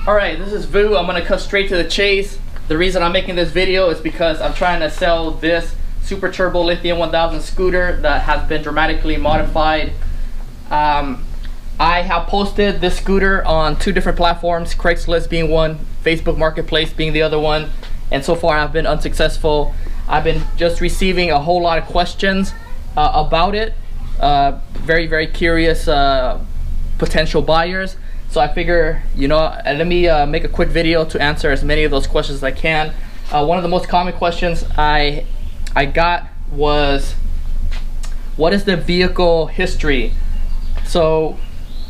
Alright, this is Vu. I'm gonna cut straight to the chase. The reason I'm making this video is because I'm trying to sell this Super Turbo Lithium 1000 scooter that has been dramatically modified. I have posted this scooter on 2 different platforms, Craigslist being one, Facebook Marketplace being the other one, and so far I've been unsuccessful. I've been just receiving a whole lot of questions about it. Very curious potential buyers. So I figure, you know, let me make a quick video to answer as many of those questions as I can. One of the most common questions I got was, what is the vehicle history? So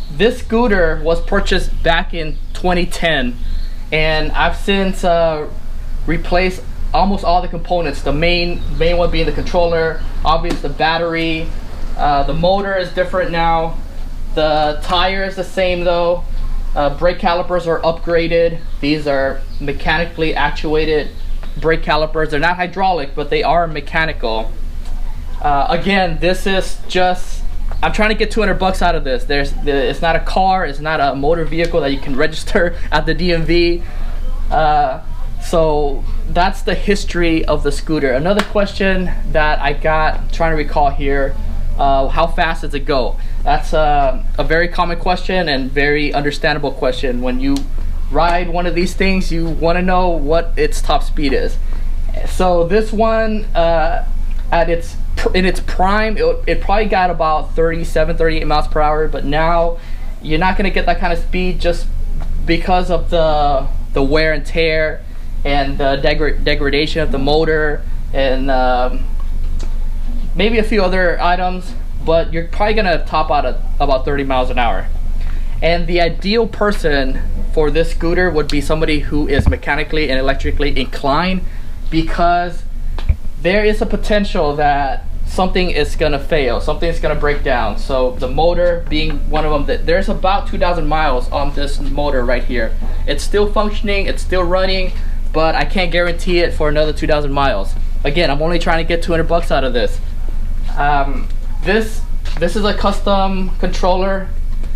this scooter was purchased back in 2010, and I've since replaced almost all the components. The main one being the controller, obviously the battery, the motor is different now. The tire is the same though. Brake calipers are upgraded. These are mechanically actuated brake calipers. They're not hydraulic, but they are mechanical. Again, this is just, I'm trying to get 200 bucks out of this. It's not a car, it's not a motor vehicle that you can register at the DMV. So that's the history of the scooter. Another question that I got, I'm trying to recall here, how fast does it go? That's a very common question and very understandable question. When you ride one of these things, you want to know what its top speed is. So this one, in its prime, it probably got about 38 miles per hour, but now you're not going to get that kind of speed just because of the wear and tear and the degradation of the motor and maybe a few other items, but you're probably gonna top out at about 30 miles an hour. And the ideal person for this scooter would be somebody who is mechanically and electrically inclined, because there is a potential that something is gonna fail, something's gonna break down. So the motor being one of them, that there's about 2,000 miles on this motor right here. It's still functioning, it's still running, but I can't guarantee it for another 2,000 miles. Again, I'm only trying to get 200 bucks out of this. This is a custom controller.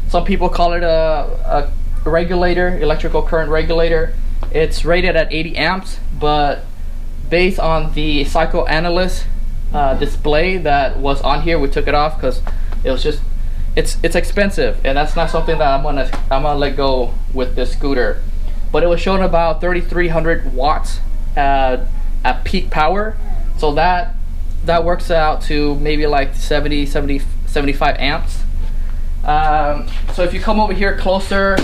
Some people call it a regulator, electrical current regulator. It's rated at 80 amps, but based on the psychoanalyst display that was on here, we took it off because it was just, it's expensive, and that's not something that I'm gonna let go with this scooter. But it was showing about 3,300 watts at peak power, so that works out to maybe like 75 amps. So if you come over here closer,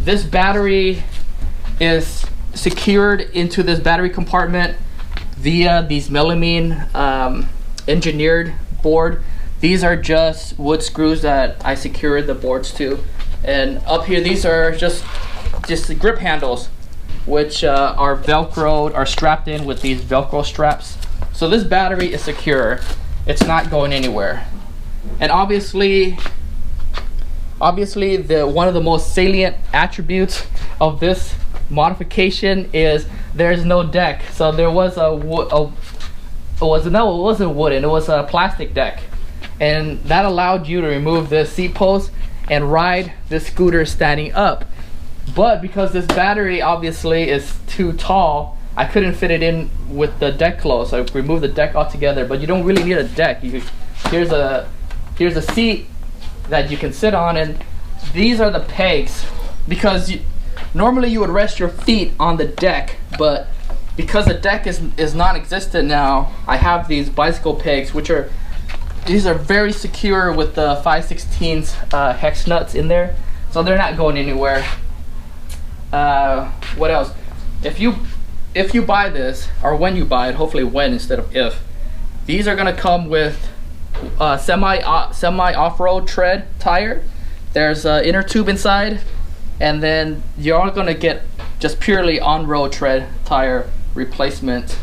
this battery is secured into this battery compartment via these melamine engineered board. These are just wood screws that I secured the boards to, and up here these are just the grip handles, which are velcroed, are strapped in with these velcro straps. So this battery is secure, it's not going anywhere. And obviously one of the most salient attributes of this modification is there's no deck. So there was it wasn't wooden, it was a plastic deck, and that allowed you to remove the seat post and ride the scooter standing up. But because this battery obviously is too tall, I couldn't fit it in with the deck closed, so I removed the deck altogether. But you don't really need a deck. Here's a seat that you can sit on, and these are the pegs, because normally you would rest your feet on the deck, but because the deck is non-existent now, I have these bicycle pegs, these are very secure with the 5/16 hex nuts in there, so they're not going anywhere. What else? If you buy this, or when you buy it, hopefully when instead of if, these are gonna come with semi off-road tread tire. There's an inner tube inside, and then you're gonna get just purely on-road tread tire replacement.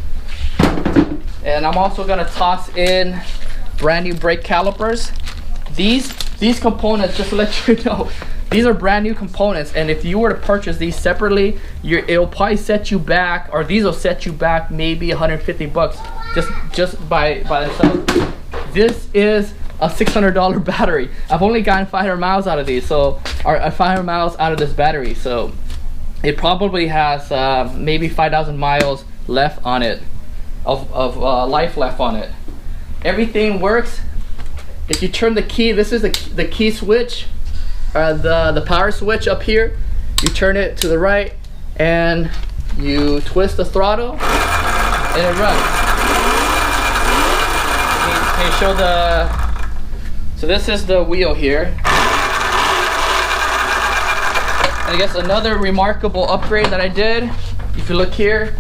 And I'm also gonna toss in brand new brake calipers. These components, just to let you know, these are brand new components, and if you were to purchase these separately, it'll probably set you back, or these will set you back maybe 150 bucks just by themselves. This is a $600 battery. I've only gotten 500 miles out of these, or 500 miles out of this battery. So it probably has maybe 5,000 miles left on it, of life left on it. Everything works. If you turn the key, this is the key switch, the power switch up here. You turn it to the right and you twist the throttle and it runs. Can you show so this is the wheel here. And I guess another remarkable upgrade that I did, if you look here,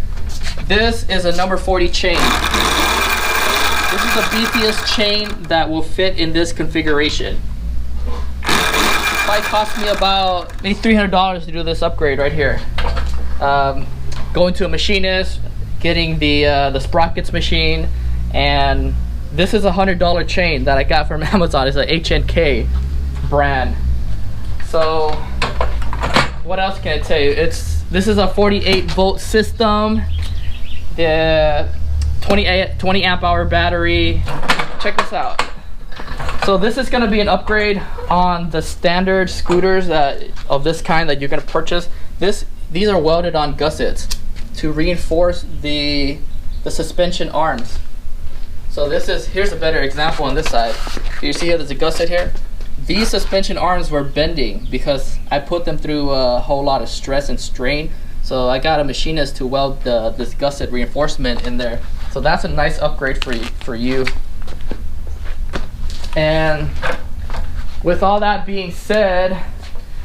this is a number 40 chain. This is the beefiest chain that will fit in this configuration. It probably cost me about maybe $300 to do this upgrade right here. Going to a machinist, getting the sprockets machine, and this is a $100 chain that I got from Amazon. It's a HNK brand. So what else can I tell you? This is a 48 volt system, the 20 amp hour battery. Check this out. So this is going to be an upgrade on the standard scooters of this kind that you're going to purchase. These are welded on gussets to reinforce the suspension arms. So here's a better example on this side. You see there's a gusset here. These suspension arms were bending because I put them through a whole lot of stress and strain. So I got a machinist to weld this gusset reinforcement in there. So that's a nice upgrade for you. And with all that being said,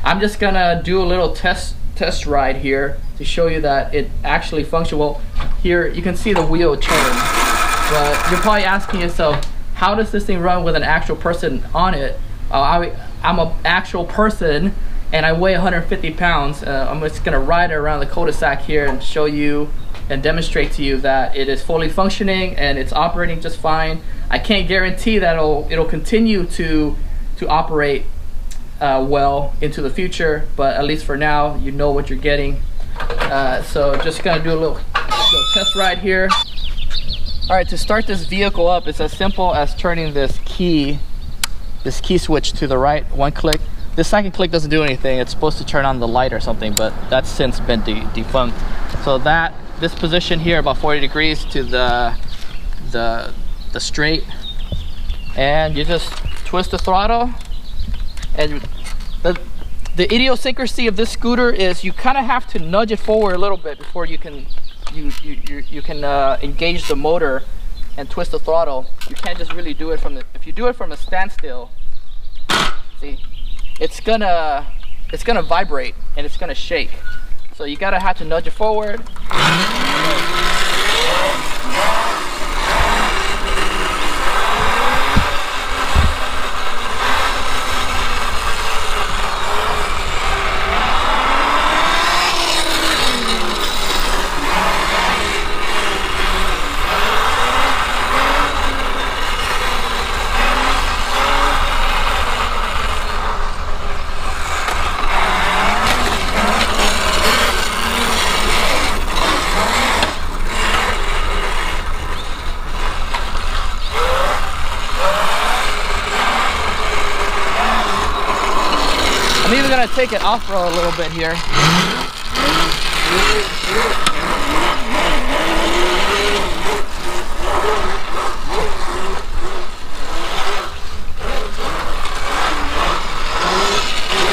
I'm just gonna do a little test ride here to show you that it actually functions. Well, here you can see the wheel turn, but you're probably asking yourself, how does this thing run with an actual person on it? I'm an actual person and I weigh 150 pounds. I'm just gonna ride around the cul-de-sac here and show you and demonstrate to you that it is fully functioning and it's operating just fine. I can't guarantee that it'll continue to operate well into the future, but at least for now, you know what you're getting. So just gonna do a little test ride here. All right, to start this vehicle up, it's as simple as turning this key switch to the right, one click. This second click doesn't do anything. It's supposed to turn on the light or something, but that's since been defunct. So this position here, about 40 degrees to the straight, and you just twist the throttle. And the idiosyncrasy of this scooter is you kind of have to nudge it forward a little bit before you can engage the motor and twist the throttle. You can't just really do it if you do it from a standstill, see, it's gonna vibrate and it's gonna shake. So you gotta have to nudge it forward. I'm even gonna take it off-road a little bit here.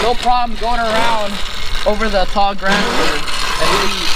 No problem going around over the tall grasses and leaves.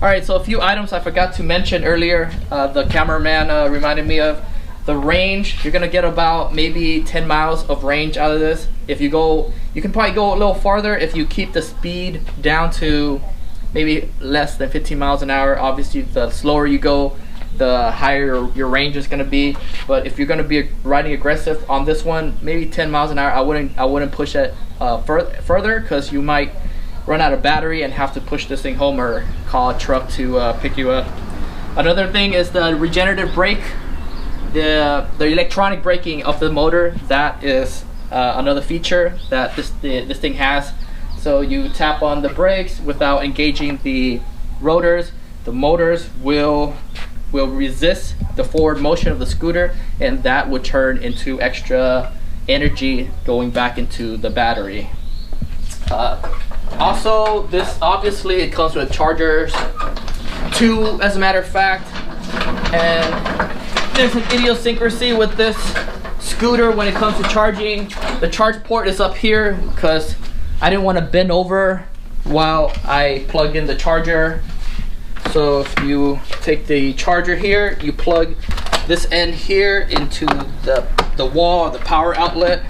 Alright, so a few items I forgot to mention earlier, the cameraman reminded me of. The range, you're gonna get about maybe 10 miles of range out of this. If you go, you can probably go a little farther if you keep the speed down to maybe less than 15 miles an hour. Obviously, the slower you go, the higher your range is gonna be. But if you're gonna be riding aggressive on this one, maybe 10 miles an hour. I wouldn't push it further, because you might run out of battery and have to push this thing home or call a truck to pick you up. Another thing is the regenerative brake. The electronic braking of the motor, that is another feature that this thing has. So you tap on the brakes without engaging the rotors. The motors will resist the forward motion of the scooter, and that would turn into extra energy going back into the battery. Also, this obviously it comes with chargers, 2 as a matter of fact, and there's an idiosyncrasy with this scooter when it comes to charging. The charge port is up here because I didn't want to bend over while I plug in the charger. So if you take the charger here, you plug this end here into the wall, the power outlet,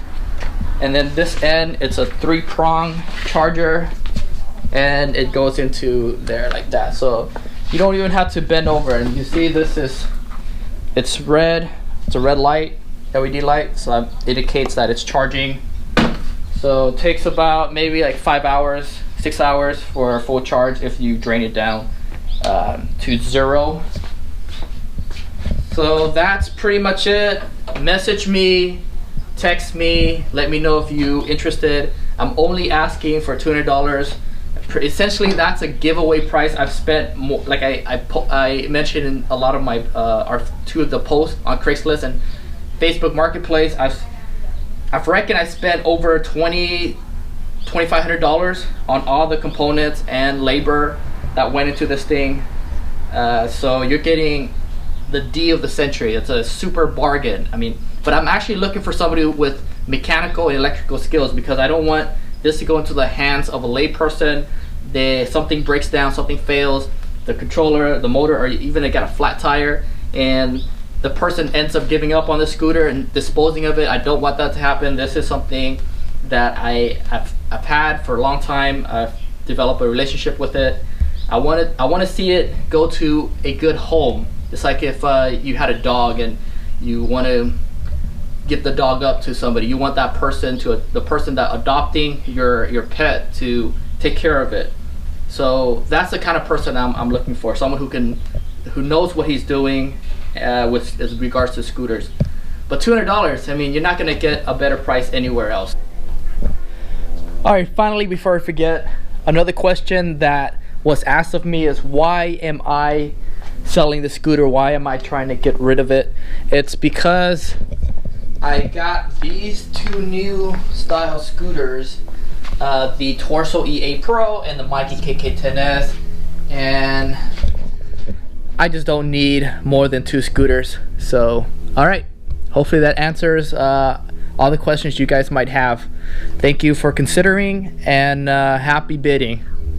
and then this end, it's a 3-prong charger, and it goes into there like that. So you don't even have to bend over. And you see it's red. It's a red light, LED light, so that indicates that it's charging. So it takes about maybe like 5 hours, 6 hours for a full charge if you drain it down to 0. So that's pretty much it. Message me, text me, let me know if you're interested. I'm only asking for $200. Essentially, that's a giveaway price. I've spent more, like I mentioned in a lot of my our 2 of the posts on Craigslist and Facebook Marketplace. I've reckoned I spent over $2,500 on all the components and labor that went into this thing. So you're getting the D of the century. It's a super bargain. I mean, but I'm actually looking for somebody with mechanical and electrical skills, because I don't want this to go into the hands of a layperson. Something breaks down, something fails, the controller, the motor, or even it got a flat tire, and the person ends up giving up on the scooter and disposing of it. I don't want that to happen. This is something that I've had for a long time. I've developed a relationship with it. I want to see it go to a good home. It's like if you had a dog and you want to give the dog up to somebody. You want that person the person that adopting your pet to take care of it. So that's the kind of person I'm looking for. Someone who knows what he's doing with as regards to scooters. But $200, I mean, you're not gonna get a better price anywhere else. All right, finally, before I forget, another question that was asked of me is, why am I selling the scooter? Why am I trying to get rid of it? It's because I got these 2 new style scooters, the Torso EA Pro and the Mikey KK10S, and I just don't need more than 2 scooters. So, all right, hopefully that answers all the questions you guys might have. Thank you for considering, and happy bidding.